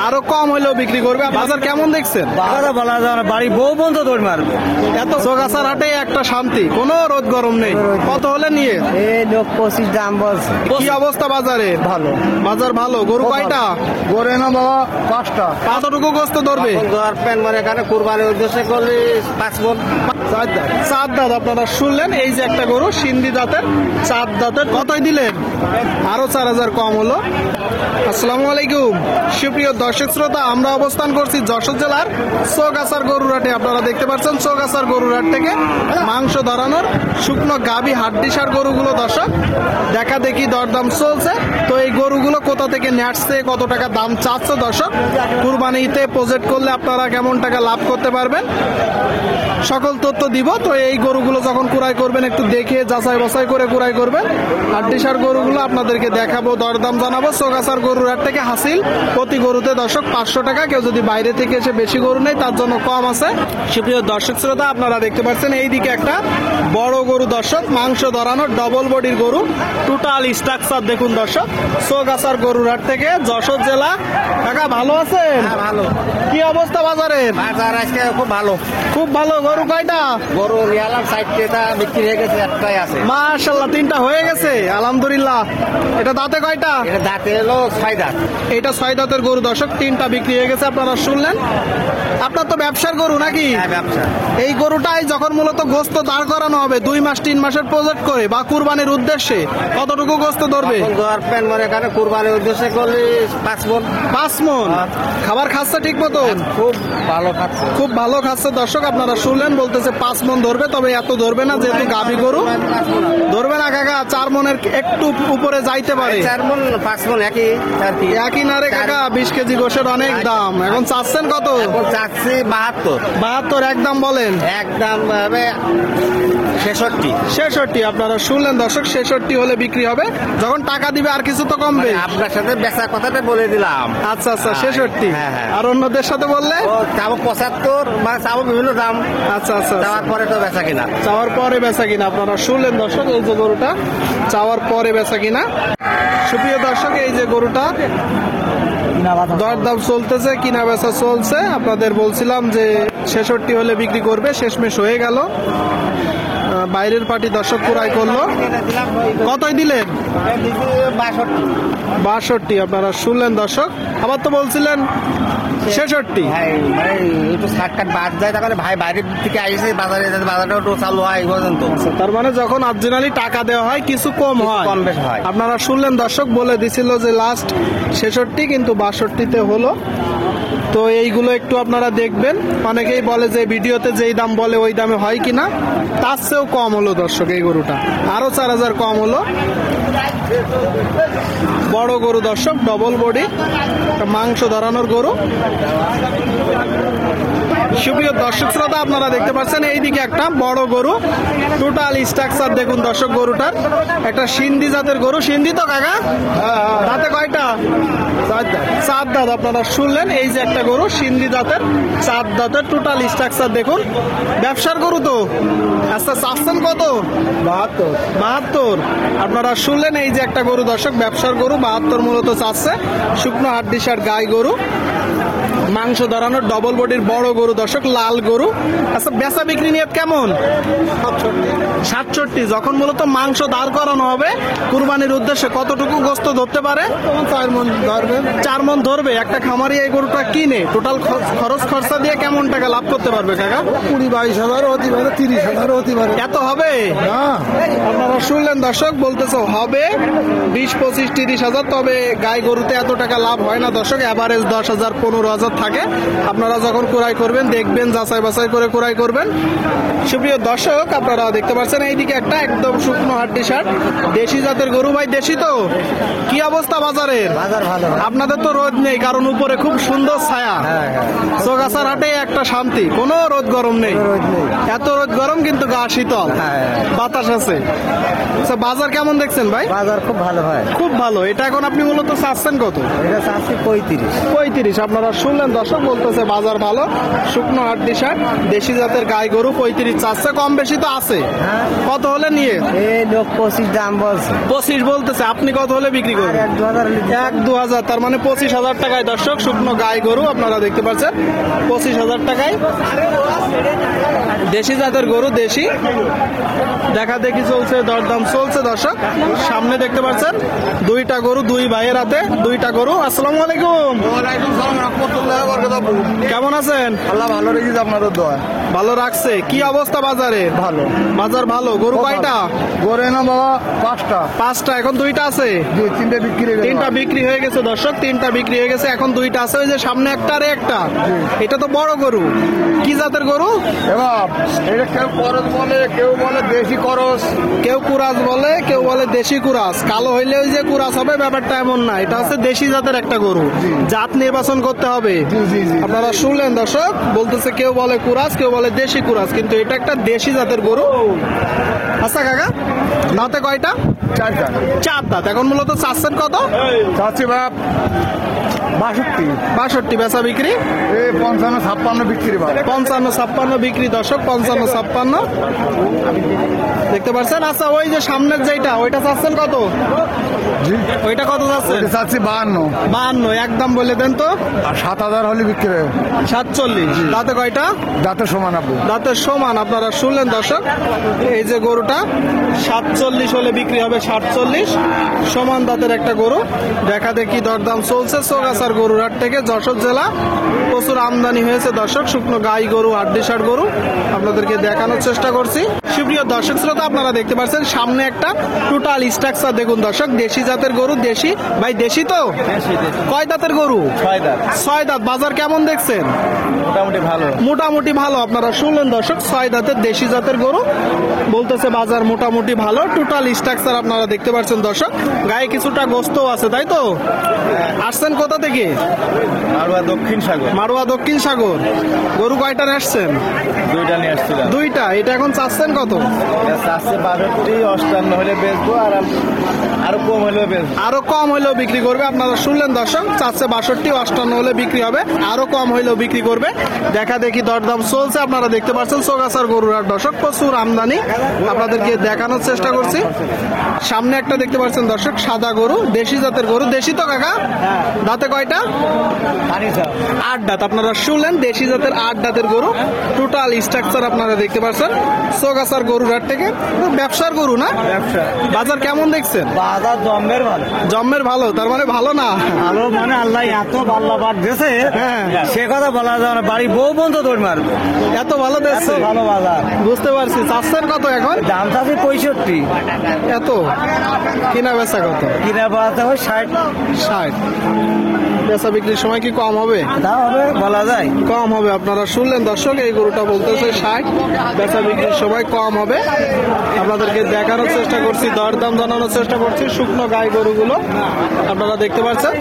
আরো কম হলেও বিক্রি করবে। বাজার কেমন দেখছেন? বাড়ি বউ বন্ধ ধরে মারবে। এত চৌগাছার হাটে একটা শান্তি, কোনো রোদ গরম নেই। কত হলে নিয়ে? এই লোক 25 দাম বলছে। কি অবস্থা বাজারে? ভালো। বাজার ভালো। গরু কয়টা? গড়ে না বাবা 5টা। কতটুকু গোস্ত ধরবে? এখানে কুরবানির উদ্দেশ্যে করলে 5 মণ। চার দাঁত আপনারা শুনলেন। এই যে একটা গরু সিন্ধি দাঁতের, চার দাঁতের। কতই দিলেন? আরো 4000 কম হলো। আসসালামু আলাইকুম সুপ্রিয় দর্শক শ্রোতা, আমরা অবস্থান করছি যশোর জেলার চৌগাছার গরুরহাটে। আপনারা দেখতে পাচ্ছেন চৌগাছার গরুরহাট থেকে মাংস ধরানোর শুকনো গাভী হাড্ডিসার গরুগুলো দর্শক দেখা দেখি দরদাম চলছে। তো এই গরুগুলো কোথা থেকে নিয়ে আসছে, কত টাকা দাম চাচ্ছে দর্শক, কুরবানিতে প্রজেক্ট করলে আপনারা কেমন টাকা লাভ করতে পারবেন, সকল তথ্য দিব। তো এই গরুগুলো যখন কুড়াই করবেন একটু দেখে যাচাই বাছাই করে কুড়াই করবেন। হাড্ডিসার গরুগুলো আপনাদেরকে দেখাবো, দরদাম জানাবো। চৌগাছার গরুরহাট থেকে হাসিল প্রতি গরুতে দর্শক 500 টাকা। কেউ যদি বাইরে থেকে এসে বেশি গরু নেই তার জন্য কম আছে। সুপ্রিয় দর্শক শ্রোতা, আপনারা দেখতে পাচ্ছেন এইদিকে একটা বড় গরু দর্শক, মাংস ধরানোর ডবল বডির গরু, টোটাল স্ট্রাকচার দেখুন দর্শক। চৌগাছার গরুরহাট থেকে যশোর জেলা। কাকা ভালো আছেন? ভালো। কি অবস্থা বাজারের? বাজার আজকে খুব ভালো। খুব ভালো। গরু কয়টা? গরু রিয়ালাম 60টা বিক্রি হয়ে গেছে, একটাই আছে। মাশাআল্লাহ, 3টা হয়ে গেছে আলহামদুলিল্লাহ। এটা দাঁতে কয়টা? এটা দাঁতে হলো 6 দাঁত। এটা 6 দাঁতের গরু দর্শক, 3টা বিক্রি হয়ে গেছে। আপনারা শুনলেন। আপনার তো ব্যবসার গরু নাকি? হ্যাঁ, ব্যবসা। এই গরুটাই যখন মূলত গোস্ত দাঁড় করানো হবে 2 মাস 3 মাসের প্রজেক্ট করে বা কুরবানির উদ্দেশ্যে, কতটুকু গোস্ত ধরবে? এখানে কুরবানির উদ্দেশ্যে করলে 5 মণ। 5 মণ। খাবার খাচ্ছে ঠিক মতো? খুব ভালো খাচ্ছে। খুব ভালো খাচ্ছে দর্শক। আপনারা শুনলেন, বলতেছে 5 মণ ধরবে, তবে এত ধরবে না যেহেতু গাভী গরু। ধরবে না কাকা, 4 মণের একটু উপরে যাইতে পারে। 4 মণ 5 মণ একই আর কি। একই না রে কাকা, 20 কেজি গোশের অনেক দাম। এখন চাচ্ছেন কত? এখন চাচ্ছি 72। 72 একদম বলেন? একদম হবে 66। 66 আপনারা শুনলেন দর্শক, 66 হলে বিক্রি হবে। যখন টাকা দিবে আর কিছু তো কমবে। আপনার সাথে বেচা কথাটা বলে দিলাম। আচ্ছা আচ্ছা, 66। হ্যাঁ, হ্যাঁ। আর অন্যদের সাথে বললে? ও চাবো 75, মানে চাবো বিভিন্ন দাম। আচ্ছা আচ্ছা, চাওয়ার পরে তো বেচা কিনা। চাওয়ার পরে বেচা কিনা। আপনারা শুনলেন দর্শক, এই যে গরুটা চাওয়ার পরে বেচা কিনা। সুপ্রিয় দর্শক, এই যে গরুটা দরদাম চলতেছে, কিনা বেচা চলছে। আপনাদের বলছিলাম যে 66 হলে বিক্রি করবে, শেষমেশ হয়ে গেল। বাইরের পার্টি দর্শক কুড়াই করলো। কতই দিলেন? 62 আপনারা শুনলেন দর্শক। আবার তো বলছিলেন 66। ভাই একটু শার্টকাট বাদ যায়, তাহলে ভাই বাইরের থেকে আইসে বাজারে, বাজারটা একটু চালু হয় এই পর্যন্ত। তার মানে যখন অরিজিনালি টাকা দেওয়া হয় কিছু কম হয়, কম বেশ হয়। আপনারা শুনলেন দর্শক, বলে দিছিল যে লাস্ট 66 কিন্তু 62তে হলো। তো এইগুলো একটু আপনারা দেখবেন। অনেকেই বলে যে ভিডিওতে যেই দাম বলে ওই দামে হয় কিনা, তার চেয়েও কম হলো দর্শক। এই গরুটা আরো 4000 কম হলো। বড় গরু দর্শক, ডবল বডি, মাংস ধরানোর গরু। সুপ্রিয় দর্শক শ্রোতা, আপনারা দেখতে পাচ্ছেন এইদিকে একটা বড় গরু, টোটাল স্ট্রাকচার দেখুন দর্শক। গরুটার একটা সিন্ধি জাতের গরু। সিন্ধি তো কাকা? দাঁতে কয়টা? 4 দাঁত। আপনারা শুনলেন, এই যে একটা গরু সিন্ধি জাতের, 4 দাঁতের। টোটাল স্ট্রাকচার দেখুন। ব্যবসার গরু তো। আচ্ছা, চাচ্ছেন কত? 72। আপনারা শুনলেন, এই যে একটা গরু দর্শক, ব্যবসার গরু। 72 মূলত চাচ্ছে। শুকনো হাড্ডিসার গাই গরু, মাংস ধরানোর ডবল বডির বড় গরু দর্শক, লাল গরু। আচ্ছা, বেচা বিক্রি নিয়ত কেমন? 67। যখন মূলত মাংস দাঁড় করানো হবে কুরবানির উদ্দেশ্যে, কতটুকু গোস্ত ধরতে পারে? 4 মণ ধরবে। 4 মণ ধরবে। একটা খামারি এই গরুটা কিনে টোটাল খরচ খরচা দিয়ে কেমন টাকা লাভ করতে পারবে কাকা? 20-22 হাজার হতে পারে, 30 হাজার হতে পারে। এত হবে? আপনারা শুনলেন দর্শক, বলতেছে হবে 20-25-30 হাজার। তবে গাই গরুতে এত টাকা লাভ হয় না দর্শক। এভারেজ 10,000-15,000 থাকে। আপনারা যখন কুড়াই করবেন দেখবেন, যাচাই বাছাই করে কুড়াই করবেন। সুপ্রিয় দর্শক, আপনারা দেখতে পাচ্ছেন এইদিকে একটা একদম শুকনো হাড্ডিসার দেশি জাতের গরু। ভাই দেশি তো? কি অবস্থা বাজারের? বাজার ভালো। আপনাদের তো রোদ নেই, কারণ উপরে খুব সুন্দর ছায়া। চৌগাছার হাটে একটা শান্তি, কোনো রোদ গরম নেই। এত রোদ গরম কিন্তু গা শীতল, বাতাস আছে। আচ্ছা, বাজার কেমন দেখছেন ভাই? বাজার খুব ভালো হয়। খুব ভালো। এটা এখন আপনি মূলত চাচ্ছেন কত? এটা চাচ্ছি 35। 35 আপনারা শুনলেন শুনলেন দর্শক, বলতেছে বাজার ভালো, শুকনো হাড্ডি সার, দেশি জাতের গাই গরু 35 চাচ্ছে, কম বেশি তো আছে। কত হলে নিয়ে? এই লোক 25 দাম বলছে। 25 বলতেছে, আপনি কত হলে বিক্রি করবেন? 1-2,000, তার মানে 25,000 টাকায় দর্শক শুকনো গাই গরু আপনারা দেখতে পাচ্ছেন, 25,000 টাকায় দেশি জাতের গরু, দেশি দেখা দেখি চলছে, দরদাম চলছে দর্শক। সামনে দেখতে পাচ্ছেন দুইটা গরু, দুই ভাইয়ের হাতে দুইটা গরু। আসসালামু আলাইকুম, কেমন আছেন? আল্লাহ ভালো রেখেছে, আপনারও দোয়া। ভালো রাখছে। কি অবস্থা বাজারে? ভালো। বাজার ভালো। গরু কয়টা? গড়ে না বাবা 5টা। 5টা, এখন 2টা আছে। 3টে বিক্রি হয়ে গেল। 3টা বিক্রি হয়ে গেছে দর্শক, 3টা বিক্রি হয়ে গেছে, এখন 2টা আছে। ওই যে সামনে একটা আর একটা, এটা তো বড় গরু। কি জাতের গরু? এবার এটা কেউ করস বলে, কেউ বলে দেশি করস। কেউ কুরাস বলে, কেউ বলে দেশি কুরাস। কালো হইলে ওই যে কুরাস হবে, ব্যাপারটা এমন না। এটা হচ্ছে দেশি জাতের একটা গরু, জাত নির্বাচন করতে হবে। জি। আপনারা শুনলেন দর্শক, বলতেছে কেউ বলে কুরাস, কেউ বলে দেশি কুরাস, কিন্তু এটা একটা দেশি জাতের গরু। আচ্ছা কাকা, দাঁতে কয়টা? 4টা। 4 দাঁত। এখন মূলত চাচ্ছেন কত? চাচ্ছি বাপ 62। 62 বেচা বিক্রি। এই 55-56 বিক্রি বাপ। 55-56 বিক্রি দর্শক, 55-56 দেখতে পাচ্ছেন। আচ্ছা ওই যে সামনের যেটা, ওইটা চাচ্ছেন কত? ওইটা কত চাচ্ছেন? চাচ্ছি 52। 52, একদম বলে দেন তো। আর 7,000 হলে বিক্রি হবে। 47। দাঁতে কয়টা? দাঁতে সমান আপু। দাঁতের সমান। আপনারা শুনলেন দর্শক, এই যে গরুটা 47 হলে বিক্রি হবে। 47 সমান দাঁতের একটা গরু। দেখা দেখি দরদাম চলছে চৌগাছার গরুর হাট থেকে, যশোর জেলা। প্রচুর আমদানি হয়েছে দর্শক, শুকনো গাই গরু, হাড্ডিসার গরু আপনাদেরকে দেখানোর চেষ্টা করছি। সুপ্রিয় দর্শক শ্রোতা, আপনারা দেখতে পাচ্ছেন সামনে একটা টোটাল স্ট্রাকচার দেখুন দর্শক, দেশি জাতের গরু। দেশি ভাই, দেশি তো? কয় দাঁতের গরু? 6 দাঁত। 6 দাঁত। বাজার কেমন দেখছেন? মোটামুটি ভালো। মোটামুটি ভালো। আপনারা শুনলেন দর্শক, 6 দাঁতের দেশি জাতের গরু, বলতেছে বাজার মোটামুটি ভালো। টোটাল স্ট্রাকচার আপনারা দেখতে পাচ্ছেন দর্শক, গায়ে কিছুটা গোস্ত আছে, তাই তো? আসছেন কোথা থেকে? মারুয়া দক্ষিণ সাগর। মারুয়া দক্ষিণ সাগর। গরু কয়টা আসছেন? 2টা নিয়ে আসছিলাম। 2টা। এটা এখন চাচ্ছেন কত? চাচ্ছে 62, 58 হলে বেচবো, আর আরো কম হলেও বেচবো। আরো কম হইলেও বিক্রি করবে। আপনারা শুনলেন দর্শক, চাচ্ছে 62, 58 হলে বিক্রি হবে, আরো কম হইলেও বিক্রি করবে। দেখা দেখি দরদাম চলছে। আপনারা দেখতে পাচ্ছেন চৌগাছার গরুর হাট দর্শক, প্রচুর আমদানি আপনাদেরকে দেখানোর চেষ্টা করছি। সামনে একটা দেখতে পাচ্ছেন দর্শক, সাদা গরু, দেশি জাতের গরু। দেশি তো কাকা? দাঁতে কয়টা? 8 দাঁত। আপনারা শুনলেন দেশি জাতের 8 দাঁতের গরু। টোটাল স্ট্রাকচার আপনারা দেখতে পাচ্ছেন চৌগাছার গরুর হাট থেকে। ব্যবসার গরু না? বাজার কেমন দেখছেন? বাজার জম্মের ভালো। জম্মের ভালো, তার মানে ভালো না? ভালো মানে আল্লাহ এত ভালো বাদ দিয়েছে, হ্যাঁ। সে কথা বলা যাবে না। বাড়ি বউ বন্ধ দৌড় মারবে, এত ভালো দেখছে। ভালো বাজার। বুঝতে পারছি। চাচ্ছেন কত এখন? দাম চাচ্ছে 65। এত কিনা বেচা কত? কিনা বাড়াতে হয় 60। 60। বেচা বিক্রির সময় কি কম হবে? তা হবে, বলা যায়। কম হবে। আপনারা শুনলেন দর্শক, এই গরুটা বলতেছে 60, বেচা বিক্রির সময় কম হবে। আপনাদেরকে দেখানোর চেষ্টা করছি, দরদাম জানানোর চেষ্টা করছি শুকনো গাই গরুগুলো আপনারা দেখতে পাচ্ছেন।